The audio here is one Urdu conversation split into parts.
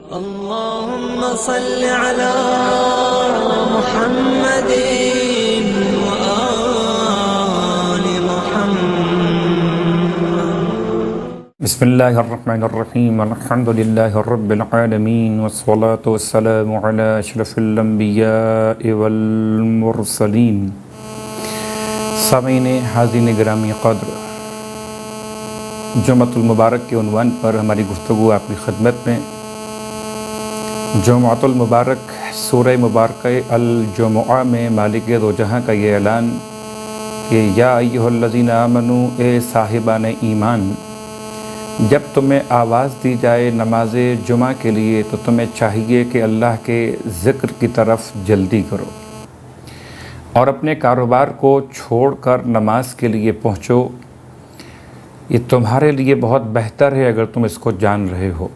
اللهم صل على محمد وآل محمد. بسم الله الرحمن الرحيم. الحمد لله رب العالمين والصلاة والسلام على أشرف الأنبياء والمرسلين. سامعین حاضرین گرامی قدر، جمعۃ المبارک کے عنوان پر ہماری گفتگو آپ کی خدمت میں. جمعۃ المبارک سورہ مبارکہ الجمعہ میں مالک دو جہاں کا یہ اعلان کہ یا ایھا الذین آمنوا، اے صاحبان ایمان، جب تمہیں آواز دی جائے نماز جمعہ کے لیے تو تمہیں چاہیے کہ اللہ کے ذکر کی طرف جلدی کرو اور اپنے کاروبار کو چھوڑ کر نماز کے لیے پہنچو. یہ تمہارے لیے بہت بہتر ہے اگر تم اس کو جان رہے ہو.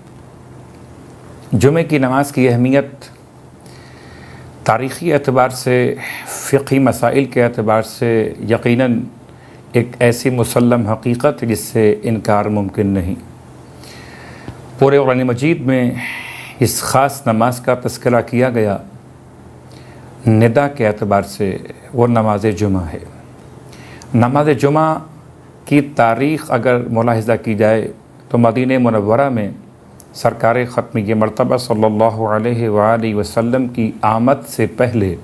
جمعہ کی نماز کی اہمیت تاریخی اعتبار سے، فقہی مسائل کے اعتبار سے یقیناً ایک ایسی مسلم حقیقت جس سے انکار ممکن نہیں. پورے قرآن مجید میں اس خاص نماز کا تذکرہ کیا گیا. ندا کے اعتبار سے وہ نماز جمعہ ہے. نماز جمعہ کی تاریخ اگر ملاحظہ کی جائے تو مدینہ منورہ میں سرکار ختمیہ مرتبہ صلی اللہ علیہ وآلہ وسلم کی آمد سے پہلے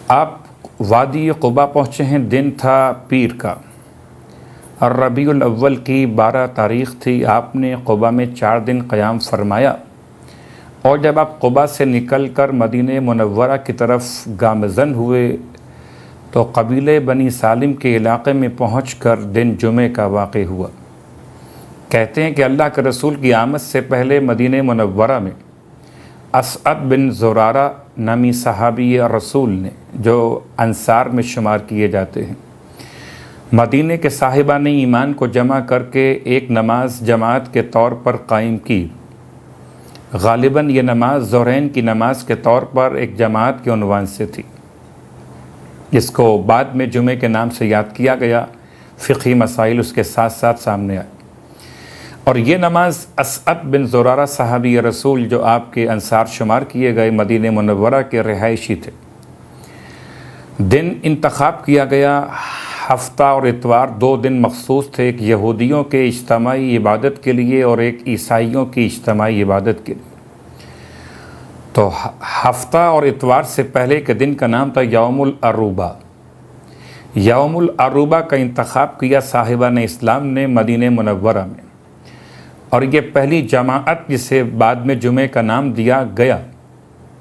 آپ وادی قباء پہنچے ہیں. دن تھا پیر کا، ربیع الاول کی 12 تاریخ تھی. آپ نے قباء میں 4 دن قیام فرمایا اور جب آپ قباء سے نکل کر مدینہ منورہ کی طرف گامزن ہوئے تو قبیلے بنی سالم کے علاقے میں پہنچ کر دن جمعے کا واقع ہوا. کہتے ہیں کہ اللہ کے رسول کی آمد سے پہلے مدینہ منورہ میں اسعد بن زرارہ نامی صحابی رسول نے، جو انصار میں شمار کیے جاتے ہیں، مدینہ کے صاحبان ایمان کو جمع کر کے ایک نماز جماعت کے طور پر قائم کی. غالباً یہ نماز ظہرین کی نماز کے طور پر ایک جماعت کے عنوان سے تھی، جس کو بعد میں جمعے کے نام سے یاد کیا گیا. فقہی مسائل اس کے ساتھ ساتھ سامنے آئے اور یہ نماز اسعد بن زرارہ صحابی رسول، جو آپ کے انصار شمار کیے گئے، مدینہ منورہ کے رہائشی تھے. دن انتخاب کیا گیا، ہفتہ اور اتوار 2 دن مخصوص تھے، ایک یہودیوں کے اجتماعی عبادت کے لیے اور ایک عیسائیوں کی اجتماعی عبادت کے لیے. تو ہفتہ اور اتوار سے پہلے کے دن کا نام تھا یوم العروبہ. یوم العروبہ کا انتخاب کیا صاحبان اسلام نے مدینہ منورہ میں، اور یہ پہلی جماعت جسے بعد میں جمعے کا نام دیا گیا،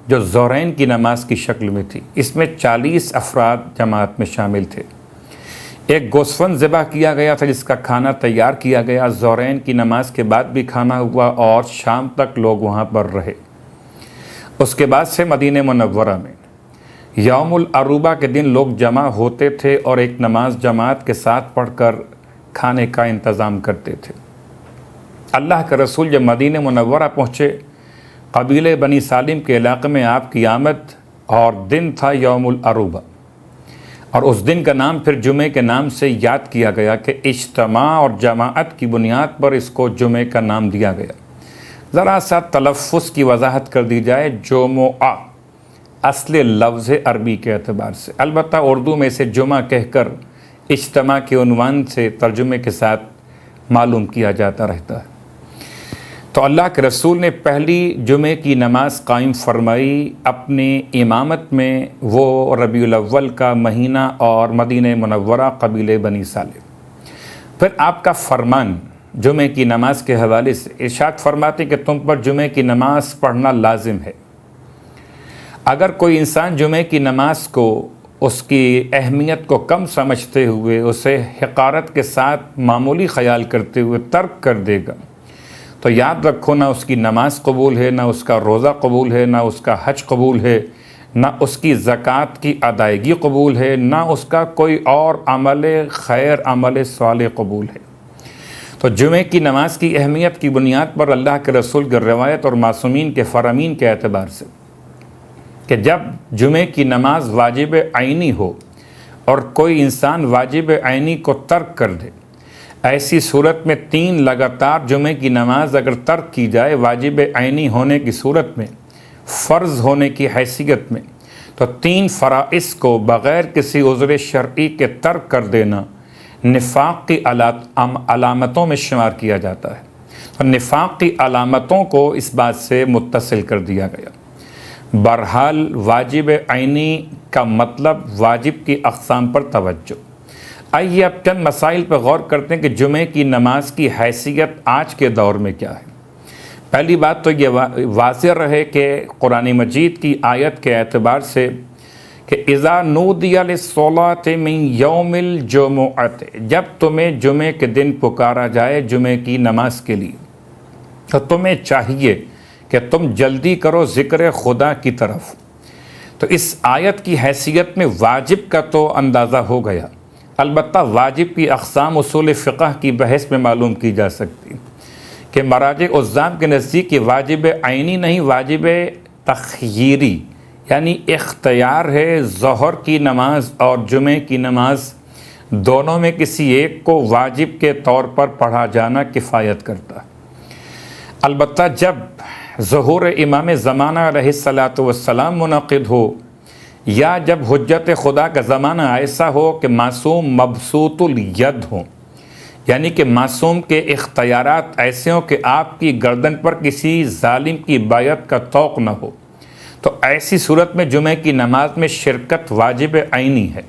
جو ظہرین کی نماز کی شکل میں تھی. اس میں 40 افراد جماعت میں شامل تھے. ایک گوسفند ذبح کیا گیا تھا جس کا کھانا تیار کیا گیا. ظہرین کی نماز کے بعد بھی کھانا ہوا اور شام تک لوگ وہاں پر رہے. اس کے بعد سے مدینہ منورہ میں یوم العروبہ کے دن لوگ جمع ہوتے تھے اور ایک نماز جماعت کے ساتھ پڑھ کر کھانے کا انتظام کرتے تھے. اللہ کے رسول جب مدینہ منورہ پہنچے، قبیلے بنی سالم کے علاقے میں آپ کی آمد اور دن تھا یوم العروبہ، اور اس دن کا نام پھر جمعے کے نام سے یاد کیا گیا کہ اجتماع اور جماعت کی بنیاد پر اس کو جمعے کا نام دیا گیا. ذرا سا تلفظ کی وضاحت کر دی جائے. جمعہ اصل لفظ عربی کے اعتبار سے، البتہ اردو میں اسے جمعہ کہہ کر اجتماع کے عنوان سے ترجمے کے ساتھ معلوم کیا جاتا رہتا ہے. تو اللہ کے رسول نے پہلی جمعے کی نماز قائم فرمائی اپنی امامت میں، وہ ربیع الاول کا مہینہ اور مدینہ منورہ قبیلے بنی سالم. پھر آپ کا فرمان جمعے کی نماز کے حوالے سے ارشاد فرماتے کہ تم پر جمعے کی نماز پڑھنا لازم ہے. اگر کوئی انسان جمعے کی نماز کو اس کی اہمیت کو کم سمجھتے ہوئے، اسے حقارت کے ساتھ معمولی خیال کرتے ہوئے ترک کر دے گا تو یاد رکھو، نہ اس کی نماز قبول ہے، نہ اس کا روزہ قبول ہے، نہ اس کا حج قبول ہے، نہ اس کی زکوٰۃ کی ادائیگی قبول ہے، نہ اس کا کوئی اور عمل خیر، عمل صالح قبول ہے. تو جمعے کی نماز کی اہمیت کی بنیاد پر اللہ کے رسول کی روایت اور معصومین کے فرامین کے اعتبار سے کہ جب جمعے کی نماز واجب عینی ہو اور کوئی انسان واجب عینی کو ترک کر دے، ایسی صورت میں 3 لگاتار جمعے کی نماز اگر ترک کی جائے واجب عینی ہونے کی صورت میں، فرض ہونے کی حیثیت میں، تو 3 فرائض کو بغیر کسی عذر شرعی کے ترک کر دینا نفاق کی علامتوں میں شمار کیا جاتا ہے، اور نفاق کی علامتوں کو اس بات سے متصل کر دیا گیا۔ بہرحال واجب عینی کا مطلب واجب کی اقسام پر توجہ۔ آئیے اب چند مسائل پر غور کرتے ہیں کہ جمعے کی نماز کی حیثیت آج کے دور میں کیا ہے۔ پہلی بات تو یہ واضح رہے کہ قرآن مجید کی آیت کے اعتبار سے کہ اذا نودی للصلاۃ من یوم الجمعۃ، جب تمہیں جمعے کے دن پکارا جائے جمعے کی نماز کے لیے، تو تمہیں چاہیے کہ تم جلدی کرو ذکر خدا کی طرف۔ تو اس آیت کی حیثیت میں واجب کا تو اندازہ ہو گیا، البتہ واجب کی اقسام اصول فقہ کی بحث میں معلوم کی جا سکتی کہ مراجع عظام کے نزدیک یہ واجب عینی نہیں، واجب تخییری، یعنی اختیار ہے ظہر کی نماز اور جمعے کی نماز دونوں میں کسی ایک کو واجب کے طور پر پڑھا جانا کفایت کرتا ہے۔ البتہ جب ظہور امام زمانہ علیہ السلام منعقد ہو، یا جب حجت خدا کا زمانہ ایسا ہو کہ معصوم مبسوط الید ہوں، یعنی کہ معصوم کے اختیارات ایسے ہوں کہ آپ کی گردن پر کسی ظالم کی بیعت کا طوق نہ ہو، تو ایسی صورت میں جمعے کی نماز میں شرکت واجب عینی ہے۔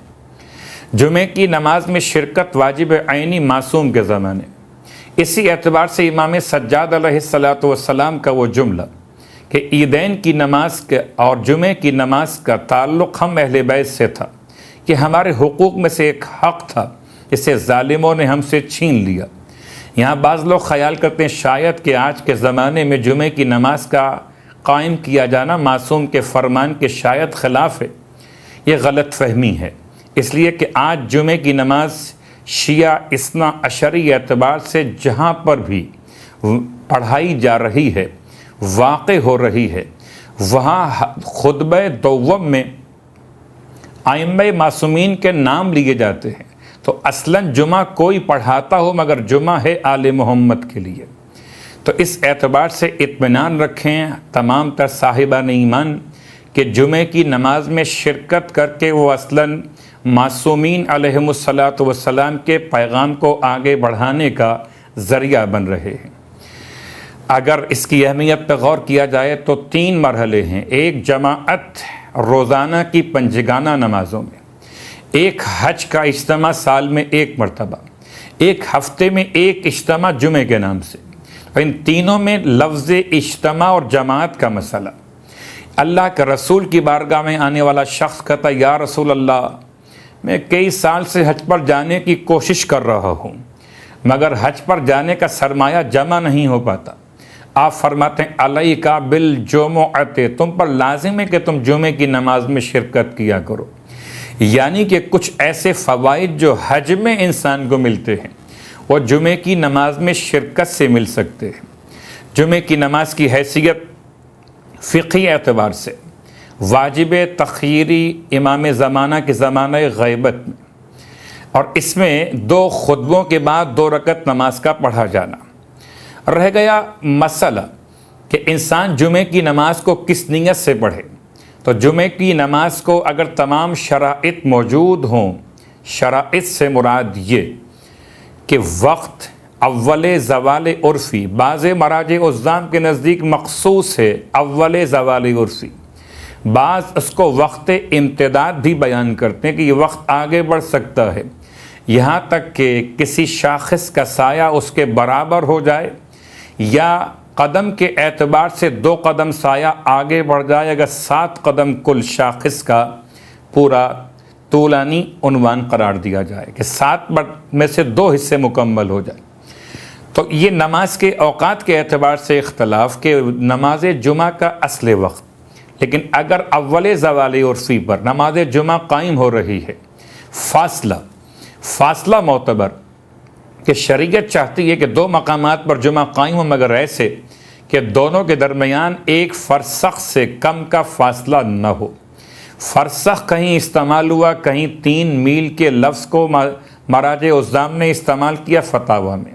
جمعے کی نماز میں شرکت واجب عینی معصوم کے زمانے۔ اسی اعتبار سے امام سجاد علیہ السلام کا وہ جملہ کہ عیدین کی نماز کے اور جمعے کی نماز کا تعلق ہم اہل بیت سے تھا، کہ ہمارے حقوق میں سے ایک حق تھا جسے ظالموں نے ہم سے چھین لیا۔ یہاں بعض لوگ خیال کرتے ہیں شاید کہ آج کے زمانے میں جمعے کی نماز کا قائم کیا جانا معصوم کے فرمان کے شاید خلاف ہے۔ یہ غلط فہمی ہے، اس لیے کہ آج جمعے کی نماز شیعہ اثنا عشری اعتبار سے جہاں پر بھی پڑھائی جا رہی ہے، واقع ہو رہی ہے، وہاں خطبہ دوم میں ائمہ معصومین کے نام لیے جاتے ہیں۔ تو اصلاً جمعہ کوئی پڑھاتا ہو مگر جمعہ ہے آل محمد کے لیے۔ تو اس اعتبار سے اطمینان رکھیں تمام تر صاحبان ایمان کہ جمعے کی نماز میں شرکت کر کے وہ اصلاً معصومین علیہم السلام کے پیغام کو آگے بڑھانے کا ذریعہ بن رہے ہیں۔ اگر اس کی اہمیت پر غور کیا جائے تو 3 مرحلے ہیں۔ ایک جماعت روزانہ کی پنجگانہ نمازوں میں، ایک حج کا اجتماع سال میں 1 مرتبہ، ایک ہفتے میں 1 اجتماع جمعے کے نام سے۔ ان تینوں میں لفظ اجتماع اور جماعت کا مسئلہ، اللہ کے رسول کی بارگاہ میں آنے والا شخص کہتا یا رسول اللہ، میں کئی سال سے حج پر جانے کی کوشش کر رہا ہوں مگر حج پر جانے کا سرمایہ جمع نہیں ہو پاتا۔ آپ فرماتے ہیں علیک بالجمعۃ، تم پر لازم ہے کہ تم جمعے کی نماز میں شرکت کیا کرو۔ یعنی کہ کچھ ایسے فوائد جو حج میں انسان کو ملتے ہیں وہ جمعے کی نماز میں شرکت سے مل سکتے ہیں۔ جمعے کی نماز کی حیثیت فقہی اعتبار سے واجب تخییری امام زمانہ کے زمانہ غیبت میں، اور اس میں 2 خطبوں کے بعد 2 رکعت نماز کا پڑھا جانا۔ رہ گیا مسئلہ کہ انسان جمعے کی نماز کو کس نیت سے پڑھے۔ تو جمعے کی نماز کو اگر تمام شرائط موجود ہوں، شرائط سے مراد یہ کہ وقت اول زوال عرفی، بعض مراجع عظام کے نزدیک مخصوص ہے اول زوال عرفی، بعض اس کو وقت امتداد بھی بیان کرتے ہیں کہ یہ وقت آگے بڑھ سکتا ہے یہاں تک کہ کسی شاخص کا سایہ اس کے برابر ہو جائے، یا قدم کے اعتبار سے 2 قدم سایہ آگے بڑھ جائے اگر 7 قدم کل شاخص کا پورا طولانی عنوان قرار دیا جائے کہ 7 میں سے 2 حصے مکمل ہو جائے۔ تو یہ نماز کے اوقات کے اعتبار سے اختلاف کہ نماز جمعہ کا اصل وقت، لیکن اگر اول زوال عرفی پر نماز جمعہ قائم ہو رہی ہے، فاصلہ معتبر کہ شریعت چاہتی ہے کہ 2 مقامات پر جمعہ قائم ہو مگر ایسے کہ دونوں کے درمیان 1 فرسخ سے کم کا فاصلہ نہ ہو۔ فرسخ کہیں استعمال ہوا، کہیں 3 میل کے لفظ کو مراجع عظام نے استعمال کیا فتاوی میں،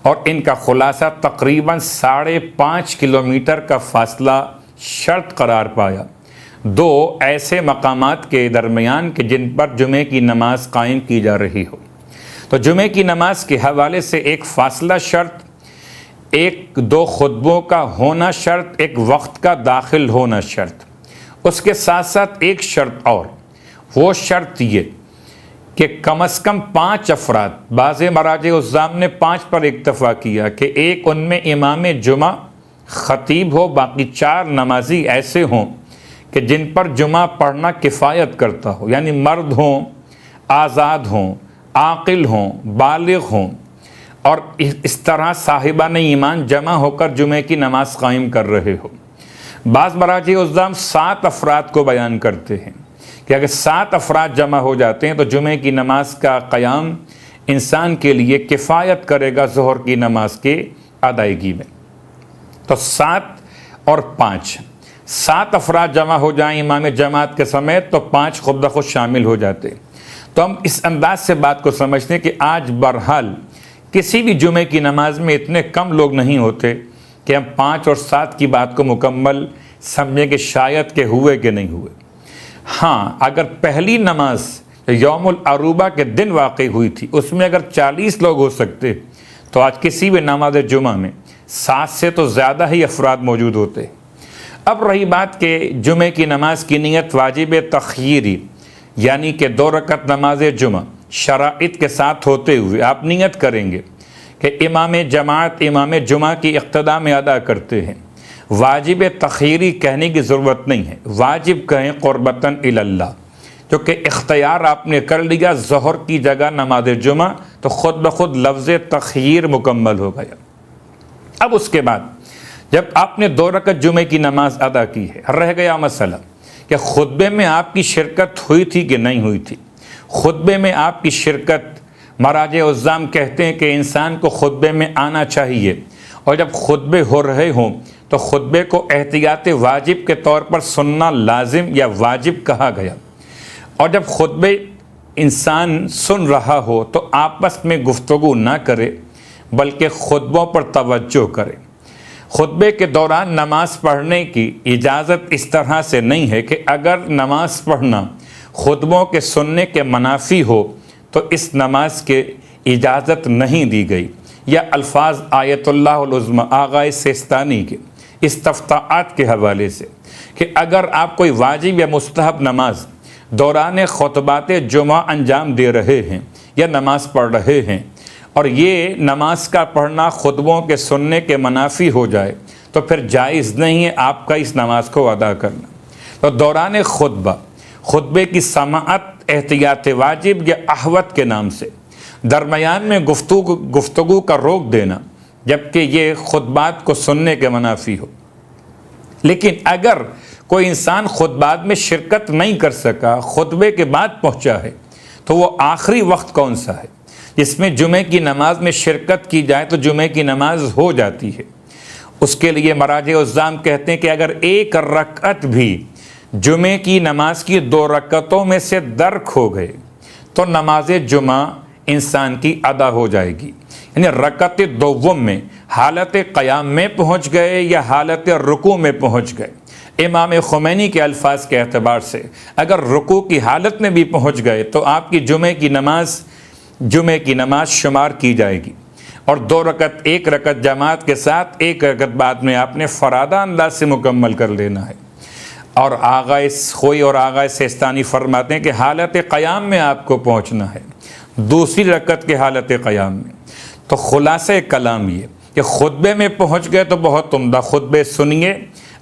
اور ان کا خلاصہ تقریباً 5.5 کلومیٹر کا فاصلہ شرط قرار پایا 2 ایسے مقامات کے درمیان کہ جن پر جمعے کی نماز قائم کی جا رہی ہو۔ تو جمعے کی نماز کے حوالے سے ایک فاصلہ شرط، 1-2 خطبوں کا ہونا شرط، ایک وقت کا داخل ہونا شرط، اس کے ساتھ ساتھ ایک شرط اور، وہ شرط یہ کہ کم از کم 5 افراد، بعض مراجع عظام نے 5 پر اکتفا کیا کہ ایک ان میں امام جمعہ خطیب ہو، باقی 4 نمازی ایسے ہوں کہ جن پر جمعہ پڑھنا کفایت کرتا ہو، یعنی مرد ہوں، آزاد ہوں، عاقل ہوں، بالغ ہوں، اور اس طرح صاحبان ایمان جمع ہو کر جمعے کی نماز قائم کر رہے ہو۔ بعض مراجع عظام 7 افراد کو بیان کرتے ہیں کہ اگر 7 افراد جمع ہو جاتے ہیں تو جمعے کی نماز کا قیام انسان کے لیے کفایت کرے گا ظہر کی نماز کے ادائیگی میں۔ تو 7 اور 5، 7 افراد جمع ہو جائیں امام جماعت کے سمیت تو 5 خود بخود شامل ہو جاتے۔ تو ہم اس انداز سے بات کو سمجھتے ہیں کہ آج بہرحال کسی بھی جمعے کی نماز میں اتنے کم لوگ نہیں ہوتے کہ ہم 5 اور 7 کی بات کو مکمل سمجھیں کہ شاید کہ ہوئے کہ نہیں ہوئے۔ ہاں، اگر پہلی نماز یوم العروبہ کے دن واقع ہوئی تھی، اس میں اگر 40 لوگ ہو سکتے تو آج کسی بھی نماز جمعہ میں 7 سے تو زیادہ ہی افراد موجود ہوتے۔ اب رہی بات کہ جمعے کی نماز کی نیت واجب تخییری، یعنی کہ 2 رکعت نماز جمعہ شرائط کے ساتھ ہوتے ہوئے آپ نیت کریں گے کہ امام جماعت امام جمعہ کی اقتداء میں ادا کرتے ہیں۔ واجب تخییری کہنے کی ضرورت نہیں ہے، واجب کہیں قربتاً الی اللہ، کیونکہ اختیار آپ نے کر لیا ظہر کی جگہ نماز جمعہ تو خود بخود لفظ تخییر مکمل ہو گیا۔ اب اس کے بعد جب آپ نے 2 رکعت جمعے کی نماز ادا کی ہے، رہ گیا مسئلہ کہ خطبے میں آپ کی شرکت ہوئی تھی کہ نہیں ہوئی تھی۔ خطبے میں آپ کی شرکت، مراجع عظام کہتے ہیں کہ انسان کو خطبے میں آنا چاہیے، اور جب خطبے ہو رہے ہوں تو خطبے کو احتیاط واجب کے طور پر سننا لازم یا واجب کہا گیا۔ اور جب خطبے انسان سن رہا ہو تو آپس میں گفتگو نہ کرے بلکہ خطبوں پر توجہ کرے۔ خطبے کے دوران نماز پڑھنے کی اجازت اس طرح سے نہیں ہے کہ اگر نماز پڑھنا خطبوں کے سننے کے منافی ہو تو اس نماز کے اجازت نہیں دی گئی، یا الفاظ آیت اللہ العظمی آغا سیستانی کے استفتاءات کے حوالے سے کہ اگر آپ کوئی واجب یا مستحب نماز دوران خطبات جمعہ انجام دے رہے ہیں یا نماز پڑھ رہے ہیں اور یہ نماز کا پڑھنا خطبوں کے سننے کے منافی ہو جائے تو پھر جائز نہیں ہے آپ کا اس نماز کو ادا کرنا۔ تو دوران خطبے کی سماعت احتیاط واجب یا احوت کے نام سے، درمیان میں گفتگو کا روک دینا جبکہ یہ خطبات کو سننے کے منافی ہو۔ لیکن اگر کوئی انسان خطبات میں شرکت نہیں کر سکا، خطبے کے بعد پہنچا ہے، تو وہ آخری وقت کون سا ہے جس میں جمعے کی نماز میں شرکت کی جائے تو جمعے کی نماز ہو جاتی ہے؟ اس کے لیے مراجع عظام کہتے ہیں کہ اگر 1 رکعت بھی جمعے کی نماز کی 2 رکعتوں میں سے درک ہو گئے تو نماز جمعہ انسان کی ادا ہو جائے گی، یعنی رکعت دوم میں حالت قیام میں پہنچ گئے یا حالت رکوع میں پہنچ گئے۔ امام خمینی کے الفاظ کے اعتبار سے اگر رکوع کی حالت میں بھی پہنچ گئے تو آپ کی جمعے کی نماز شمار کی جائے گی، اور 2 رکعت 1 رکعت جماعت کے ساتھ 1 رکعت بعد میں آپ نے فرادہ انداز سے مکمل کر لینا ہے۔ اور آغا خوئی اور آغا سیستانی فرماتے ہیں کہ حالت قیام میں آپ کو پہنچنا ہے، دوسری رکعت کے حالت قیام میں۔ تو خلاصہ کلام یہ کہ خطبے میں پہنچ گئے تو بہت عمدہ، خطبے سنیے،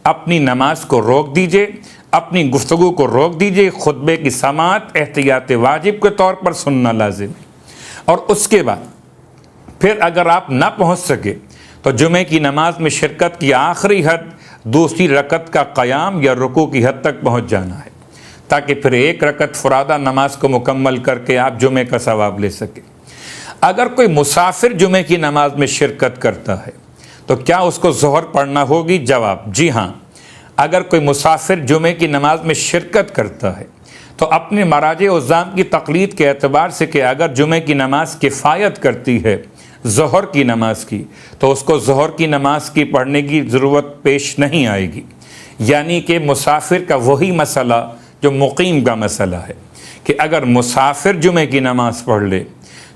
اپنی نماز کو روک دیجئے، اپنی گفتگو کو روک دیجئے، خطبے کی سماعت احتیاط واجب کے طور پر سننا لازم ہے۔ اور اس کے بعد پھر اگر آپ نہ پہنچ سکے تو جمعے کی نماز میں شرکت کی آخری حد دوسری رکعت کا قیام یا رکوع کی حد تک پہنچ جانا ہے، تاکہ پھر 1 رکعت فرادہ نماز کو مکمل کر کے آپ جمعے کا ثواب لے سکیں۔ اگر کوئی مسافر جمعے کی نماز میں شرکت کرتا ہے تو کیا اس کو ظہر پڑھنا ہوگی؟ جواب جی ہاں، اگر کوئی مسافر جمعے کی نماز میں شرکت کرتا ہے تو اپنے مراجع عظام کی تقلید کے اعتبار سے کہ اگر جمعے کی نماز کفایت کرتی ہے ظہر کی نماز کی تو اس کو ظہر کی نماز کی پڑھنے کی ضرورت پیش نہیں آئے گی، یعنی کہ مسافر کا وہی مسئلہ جو مقیم کا مسئلہ ہے کہ اگر مسافر جمعے کی نماز پڑھ لے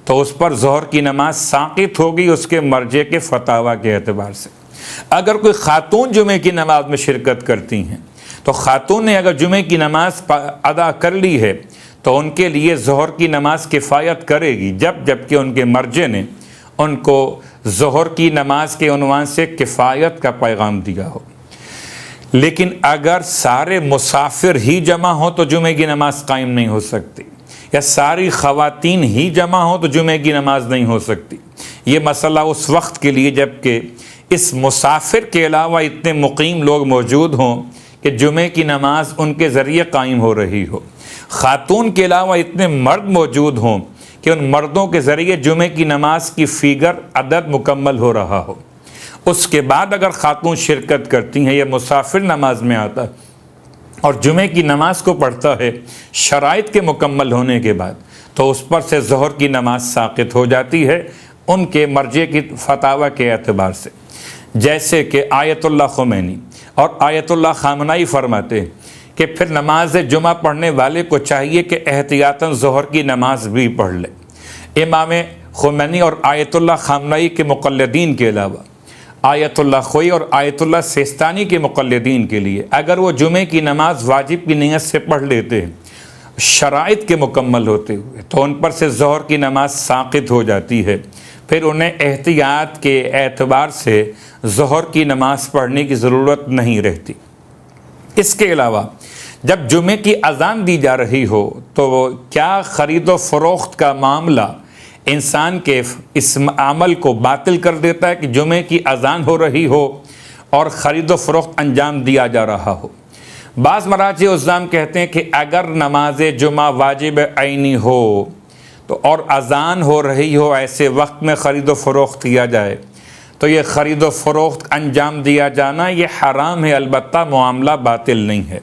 تو اس پر ظہر کی نماز ساقط ہوگی اس کے مرجع کے فتاویٰ کے اعتبار سے۔ اگر کوئی خاتون جمعے کی نماز میں شرکت کرتی ہیں تو خاتون نے اگر جمعے کی نماز ادا کر لی ہے تو ان کے لیے ظہر کی نماز کفایت کرے گی، جبکہ ان کے مرجع نے ان کو ظہر کی نماز کے عنوان سے کفایت کا پیغام دیا ہو۔ لیکن اگر سارے مسافر ہی جمع ہوں تو جمعے کی نماز قائم نہیں ہو سکتی، یا ساری خواتین ہی جمع ہوں تو جمعے کی نماز نہیں ہو سکتی۔ یہ مسئلہ اس وقت کے لیے جب کہ اس مسافر کے علاوہ اتنے مقیم لوگ موجود ہوں کہ جمعے کی نماز ان کے ذریعے قائم ہو رہی ہو، خاتون کے علاوہ اتنے مرد موجود ہوں کہ ان مردوں کے ذریعے جمعے کی نماز کی فیگر عدد مکمل ہو رہا ہو۔ اس کے بعد اگر خاتون شرکت کرتی ہیں یا مسافر نماز میں آتا ہے اور جمعے کی نماز کو پڑھتا ہے شرائط کے مکمل ہونے کے بعد، تو اس پر سے ظہر کی نماز ساقط ہو جاتی ہے ان کے مرجع کی فتاویٰ کے اعتبار سے۔ جیسے کہ آیت اللہ خمینی اور آیت اللہ خامنائی فرماتے ہیں کہ پھر نماز جمعہ پڑھنے والے کو چاہیے کہ احتیاطاً ظہر کی نماز بھی پڑھ لے۔ امام خمینی اور آیت اللہ خامنائی کے مقلدین کے علاوہ آیت اللہ خوئی اور آیت اللہ سیستانی کے مقلدین کے لیے اگر وہ جمعے کی نماز واجب کی نیت سے پڑھ لیتے ہیں شرائط کے مکمل ہوتے ہوئے تو ان پر سے ظہر کی نماز ساقط ہو جاتی ہے، پھر انہیں احتیاط کے اعتبار سے ظہر کی نماز پڑھنے کی ضرورت نہیں رہتی۔ اس کے علاوہ جب جمعے کی اذان دی جا رہی ہو تو کیا خرید و فروخت کا معاملہ انسان کے اس عمل کو باطل کر دیتا ہے کہ جمعے کی اذان ہو رہی ہو اور خرید و فروخت انجام دیا جا رہا ہو؟ بعض مراجع عظام کہتے ہیں کہ اگر نماز جمعہ واجب عینی ہو تو اور اذان ہو رہی ہو ایسے وقت میں خرید و فروخت کیا جائے تو یہ خرید و فروخت انجام دیا جانا یہ حرام ہے، البتہ معاملہ باطل نہیں ہے۔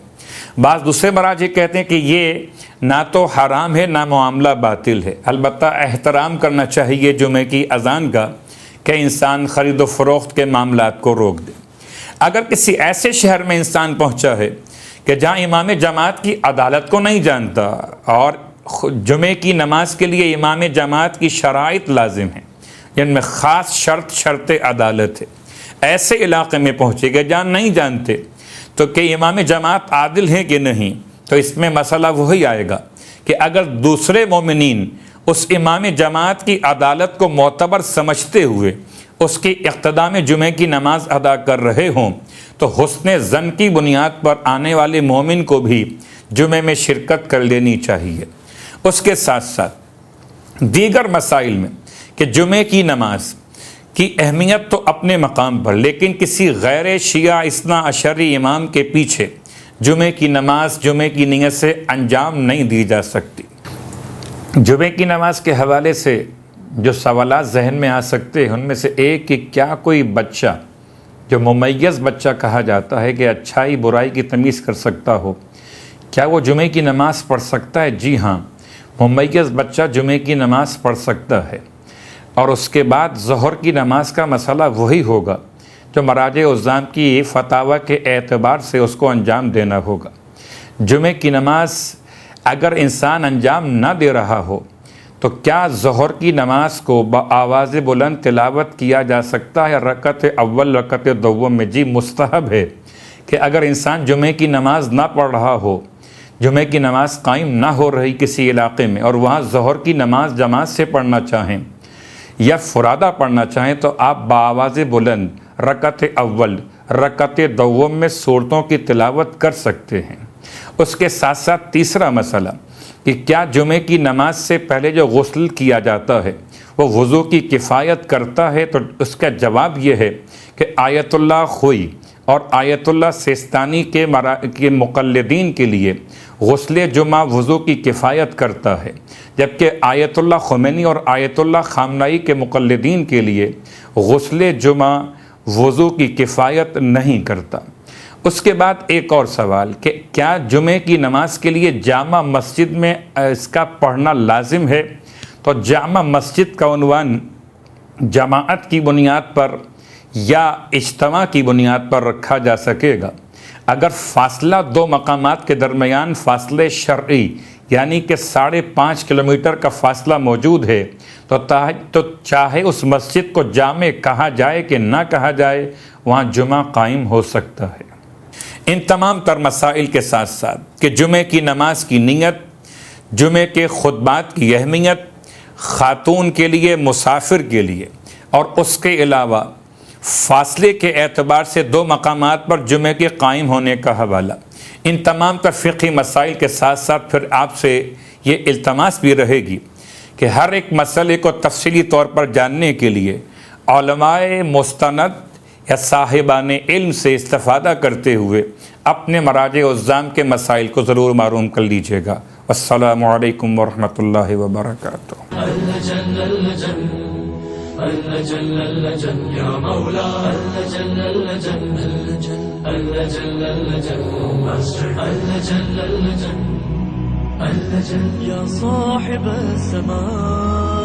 بعض دوسرے مراجع کہتے ہیں کہ یہ نہ تو حرام ہے نہ معاملہ باطل ہے، البتہ احترام کرنا چاہیے جمعے کی اذان کا کہ انسان خرید و فروخت کے معاملات کو روک دے۔ اگر کسی ایسے شہر میں انسان پہنچا ہے کہ جہاں امام جماعت کی عدالت کو نہیں جانتا اور جمعے کی نماز کے لیے امام جماعت کی شرائط لازم ہیں جن میں خاص شرط عدالت ہے، ایسے علاقے میں پہنچے گا جہاں نہیں جانتے تو کہ امام جماعت عادل ہیں کہ نہیں، تو اس میں مسئلہ وہی آئے گا کہ اگر دوسرے مومنین اس امام جماعت کی عدالت کو معتبر سمجھتے ہوئے اس کی اقتداء میں جمعے کی نماز ادا کر رہے ہوں تو حسن ظن کی بنیاد پر آنے والے مومن کو بھی جمعے میں شرکت کر لینی چاہیے۔ اس کے ساتھ ساتھ دیگر مسائل میں کہ جمعے کی نماز کی اہمیت تو اپنے مقام پر، لیکن کسی غیر شیعہ اثنا عشری امام کے پیچھے جمعے کی نماز جمعے کی نیت سے انجام نہیں دی جا سکتی۔ جمعے کی نماز کے حوالے سے جو سوالات ذہن میں آ سکتے ہیں ان میں سے ایک کہ کیا کوئی بچہ جو ممیز بچہ کہا جاتا ہے کہ اچھائی برائی کی تمیز کر سکتا ہو، کیا وہ جمعے کی نماز پڑھ سکتا ہے؟ جی ہاں، ممیز بچہ جمعے کی نماز پڑھ سکتا ہے، اور اس کے بعد ظہر کی نماز کا مسئلہ وہی ہوگا جو مراجع عظام کی فتاویٰ کے اعتبار سے اس کو انجام دینا ہوگا۔ جمعے کی نماز اگر انسان انجام نہ دے رہا ہو تو کیا ظہر کی نماز کو بآواز بلند تلاوت کیا جا سکتا ہے رکعت اول رکعت دوم میں؟ جی مستحب ہے کہ اگر انسان جمعے کی نماز نہ پڑھ رہا ہو، جمعے کی نماز قائم نہ ہو رہی کسی علاقے میں اور وہاں ظہر کی نماز جماعت سے پڑھنا چاہیں یا فرادہ پڑھنا چاہیں تو آپ بآواز بلند رکعت اول رکعت دوم میں سورتوں کی تلاوت کر سکتے ہیں۔ اس کے ساتھ ساتھ تیسرا مسئلہ کہ کیا جمعے کی نماز سے پہلے جو غسل کیا جاتا ہے وہ وضو کی کفایت کرتا ہے؟ تو اس کا جواب یہ ہے کہ آیت اللہ خوئی اور آیت اللہ سیستانی کے مقلدین کے لیے غسل جمعہ وضو کی کفایت کرتا ہے، جبکہ آیت اللہ خمینی اور آیت اللہ خامنائی کے مقلدین کے لیے غسل جمعہ وضو کی کفایت نہیں کرتا۔ اس کے بعد ایک اور سوال کہ کیا جمعے کی نماز کے لیے جامع مسجد میں اس کا پڑھنا لازم ہے؟ تو جامع مسجد کا عنوان جماعت کی بنیاد پر یا اجتماع کی بنیاد پر رکھا جا سکے گا۔ اگر فاصلہ دو مقامات کے درمیان فاصلے شرعی یعنی کہ 5.5 کلومیٹر کا فاصلہ موجود ہے تو چاہے اس مسجد کو جامع کہا جائے کہ نہ کہا جائے وہاں جمعہ قائم ہو سکتا ہے۔ ان تمام تر مسائل کے ساتھ ساتھ کہ جمعے کی نماز کی نیت، جمعے کے خطبات کی اہمیت، خاتون کے لیے، مسافر کے لیے، اور اس کے علاوہ فاصلے کے اعتبار سے 2 مقامات پر جمعے کے قائم ہونے کا حوالہ، ان تمام تر فقہی مسائل کے ساتھ ساتھ پھر آپ سے یہ التماس بھی رہے گی کہ ہر ایک مسئلے کو تفصیلی طور پر جاننے کے لیے علماء مستند یا صاحبان علم سے استفادہ کرتے ہوئے اپنے مراجع الزام کے مسائل کو ضرور معلوم کر لیجیے گا۔ السلام علیکم ورحمۃ اللہ وبرکاتہ۔ يا صاحب السماء